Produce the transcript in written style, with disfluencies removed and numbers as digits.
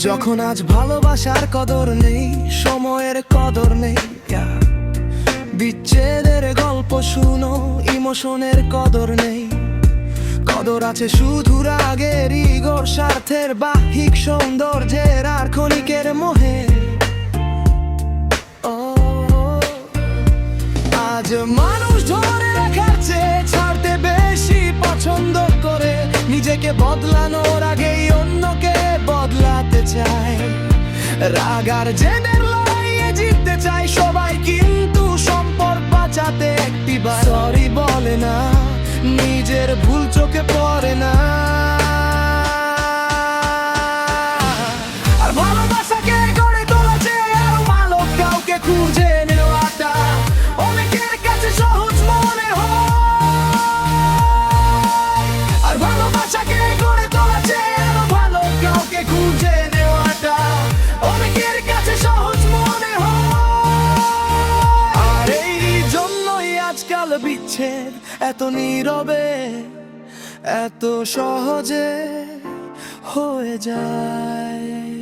যখন আজ ভালোবাসার কদর নেই, সময়ের কদর নেই, বিচ্ছেদের গল্প শুনো, ইমোশনের কদর নেই। কদর আছে শুধু রাগের, ইগোর স্বার্থের, বাহ্যিক সৌন্দর্যের আর ক্ষণিকের মোহে। আজ মানুষ ধরে রাখার চেয়ে ছাড়তে বেশি পছন্দ করে, নিজেকে বদলানোর আগেই অন্যকে বদলাতে চায়। রাগ আর জেদের লড়াইয়ে জিততে চায় সবাই, কিন্তু সম্পর্ক বাঁচাতে একটিবার সরি বলে না, নিজের ভুল চোখে পড়ে না। আর ভালোবাসাকে গড়ে তোলা যে আরো ভালো কাউকে খুঁজে নেওয়াটা অনেকের কাছে সহজ মনে হয়। আর ভালোবাসাকে গড়ে তোলা যে আরো ভালো কাউকে খুঁজে নেওয়াটা অনেকের কাছে সহজ মনে হয়। আর এই জন্যই আজকাল বিচ্ছেদ এত নীরবে, এত সহজে হয়ে যায়।